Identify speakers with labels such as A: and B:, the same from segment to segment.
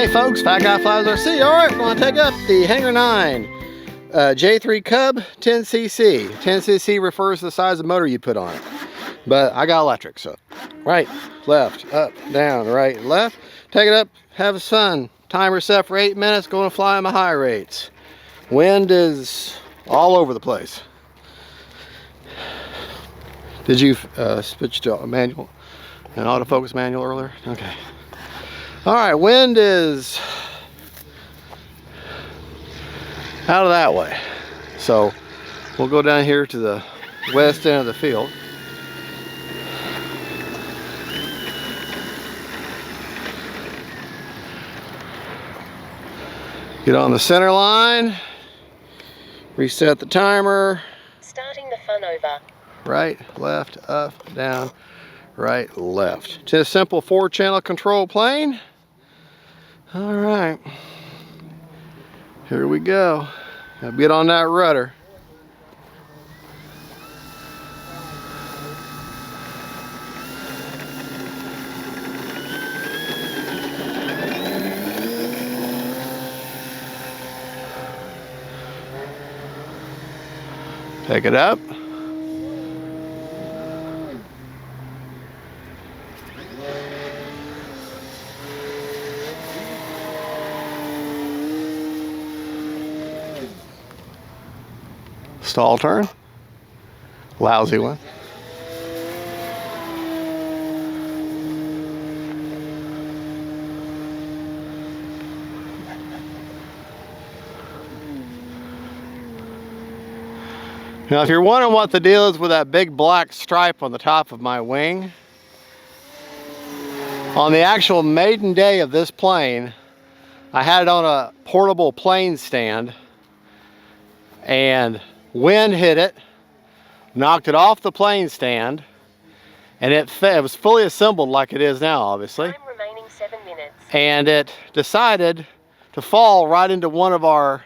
A: Hey folks, Fat Guy Flies RC. All right, we're going to take up the Hanger 9 J3 Cub 10cc. 10cc refers to the size of motor you put on it. But I got electric, so right, left, up, down, right, left. Take it up, have fun. Timer set for 8 minutes, going to fly in my high rates. Wind is all over the place. Did you switch to a manual, an autofocus manual earlier? Okay. All right, wind is out of that way. So we'll go down here to the west end of the field. Get on the center line, reset the timer.
B: Starting the fun over.
A: Right, left, up, down, right, left. Just simple 4-channel control plane. All right, here we go. Now get on that rudder. Take it up. Stall turn. Lousy one. Now if you're wondering what the deal is with that big black stripe on the top of my wing, on the actual maiden day of this plane, I had it on a portable plane stand and wind hit it, knocked it off the plane stand, and it was fully assembled like it is now, obviously.
B: Time remaining 7 minutes.
A: And it decided to fall right into one of our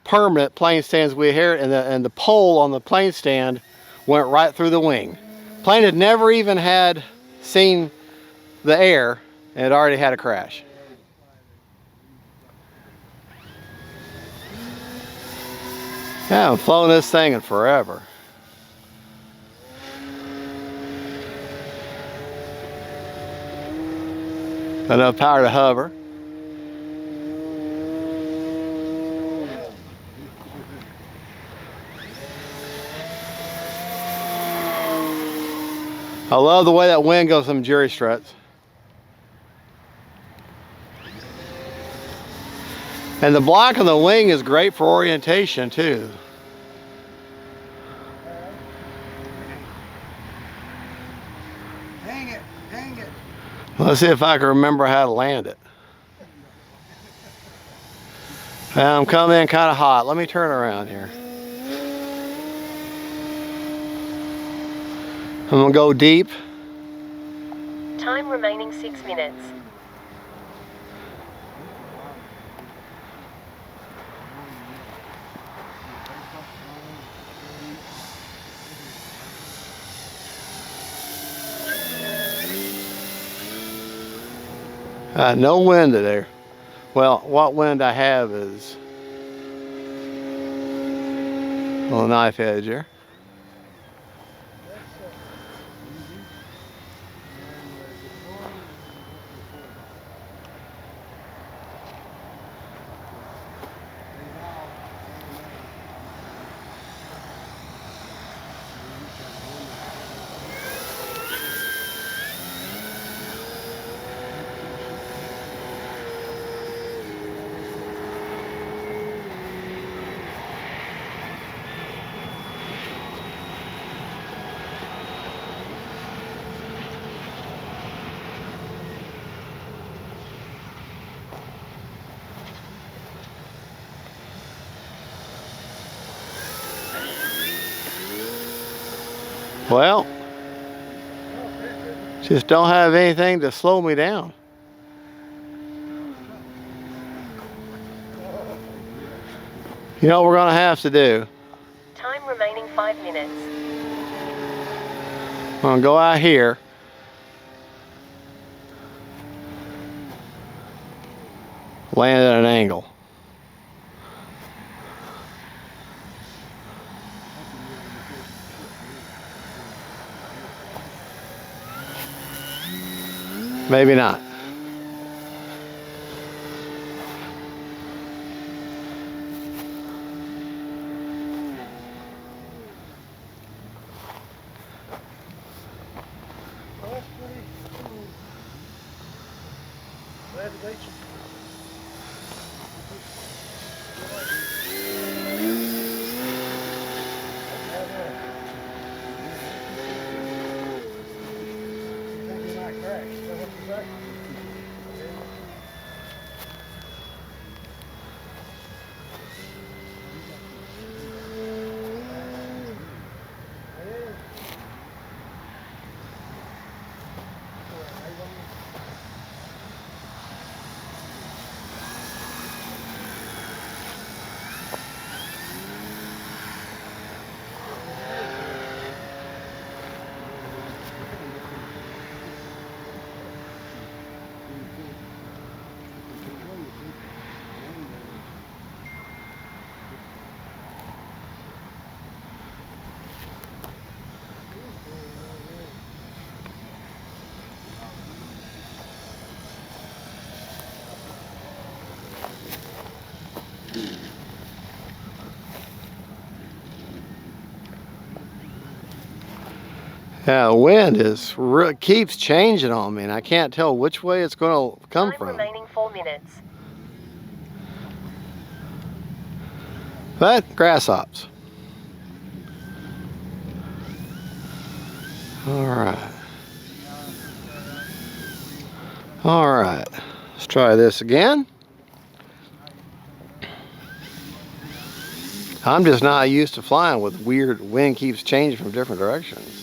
A: permanent plane stands we here, and the pole on the plane stand went right through the wing. Plane had never even had seen the air, and it already had a crash. Yeah, I've flown this thing in forever. Enough power to hover. I love the way that wind goes from jury struts. And the block on the wing is great for orientation too.
C: Hang it, hang it.
A: Let's see if I can remember how to land it. I'm coming in kind of hot. Let me turn around here. I'm gonna go deep.
B: Time remaining 6 minutes.
A: No wind there. Well, what wind I have is a little knife edge here. Well, just don't have anything to slow me down. You know what we're gonna have to do?
B: Time remaining 5 minutes.
A: I'm gonna go out here. Land at an angle. Maybe not.
C: Glad to meet you.
A: Yeah, the wind keeps changing on me, and I can't tell which way it's going to come from.
B: Remaining 4 minutes.
A: But grasshoppers. All right. All right. Let's try this again. I'm just not used to flying with weird wind keeps changing from different directions.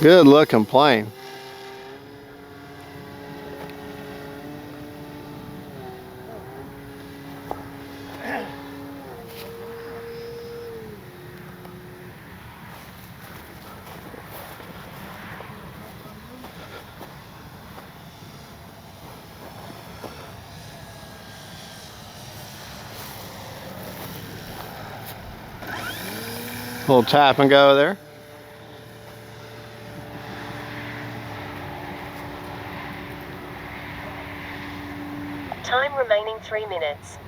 A: Good looking plane. Little tap and go there.
B: Time remaining 3 minutes.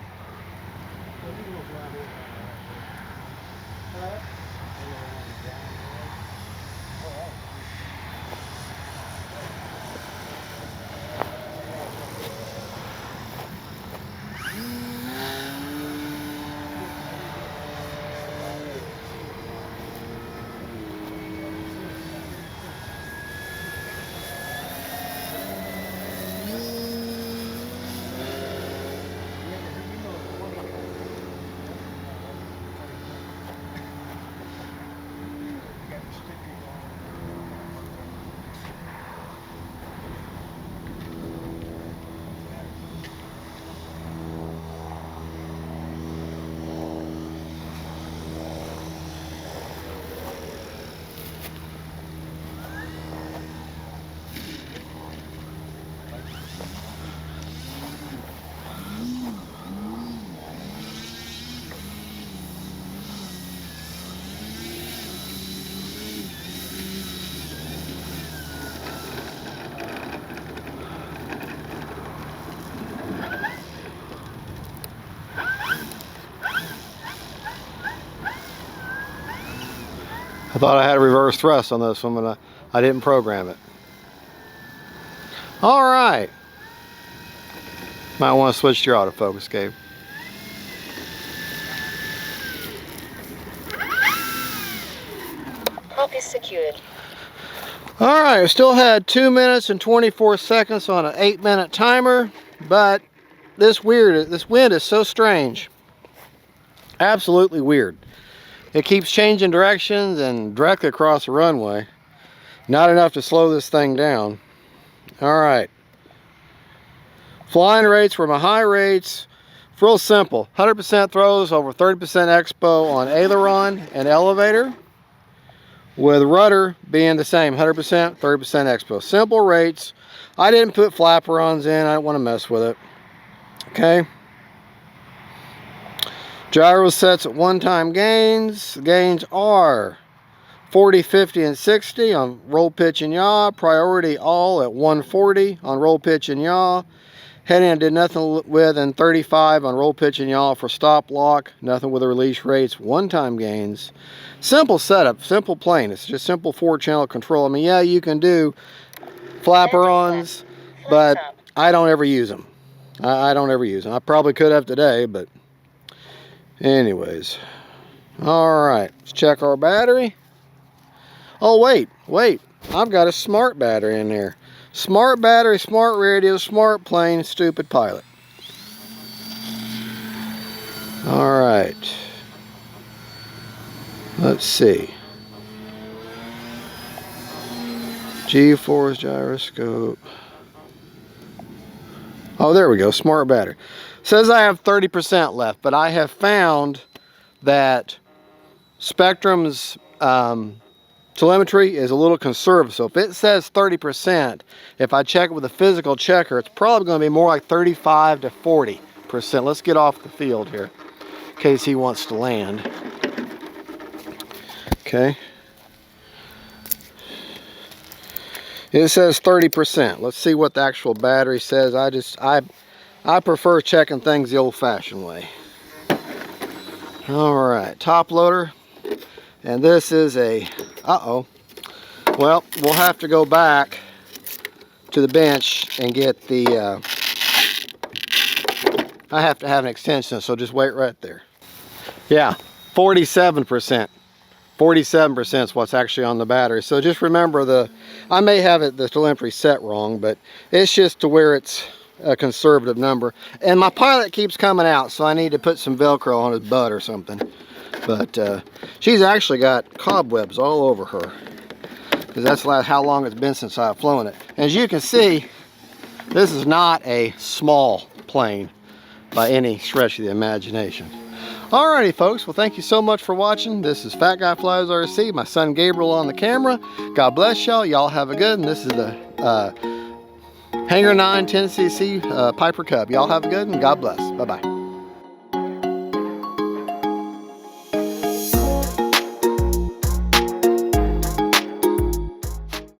A: I thought I had a reverse thrust on this one, but I didn't program it. All right. Might want to switch to your autofocus, Gabe.
B: Prop is secured.
A: All right, I still had 2 minutes and 24 seconds on an 8-minute timer, but this wind is so strange. Absolutely weird. It keeps changing directions and directly across the runway. Not enough to slow this thing down. All right. Flying rates were my high rates. Real simple. 100% throws over 30% expo on aileron and elevator, with rudder being the same, 100%, 30% expo. Simple rates. I didn't put flaperons in. I don't want to mess with it. Okay. Gyro sets at one-time gains. Gains are 40, 50, and 60 on roll, pitch, and yaw. Priority all at 140 on roll, pitch, and yaw. Heading did nothing with, and 35 on roll, pitch, and yaw for stop lock. Nothing with the release rates. One-time gains. Simple setup, simple plane. It's just simple 4-channel control. I mean, yeah, you can do flaperons, but I don't ever use them. I don't ever use them. I probably could have today, but anyways. All right, let's check our battery. Oh, wait. I've got a smart battery in there. Smart battery, smart radio, smart plane, stupid pilot. All right. Let's see. G-force gyroscope. Oh, there we go. Smart battery. Says I have 30% left, but I have found that Spectrum's telemetry is a little conservative. So if it says 30%, if I check it with a physical checker, it's probably going to be more like 35 to 40%. Let's get off the field here in case he wants to land. Okay. It says 30%. Let's see what the actual battery says. I prefer checking things the old-fashioned way. All right, top loader. And this is a, well, we'll have to go back to the bench and get the, I have to have an extension, so just wait right there. Yeah, 47%. 47% is what's actually on the battery. So just remember I may have the telemetry set wrong, but it's just to where it's a conservative number. And my pilot keeps coming out, so I need to put some Velcro on his butt or something. But she's actually got cobwebs all over her, because that's how long it's been since I've flown it. As you can see, this is not a small plane by any stretch of the imagination. Alrighty folks, well thank you so much for watching. This is Fat Guy Flies RC, my son Gabriel on the camera. God bless y'all. Y'all have a good, and this is the Hangar 9 10cc Piper Cub. Y'all have a good, and God bless. Bye-bye.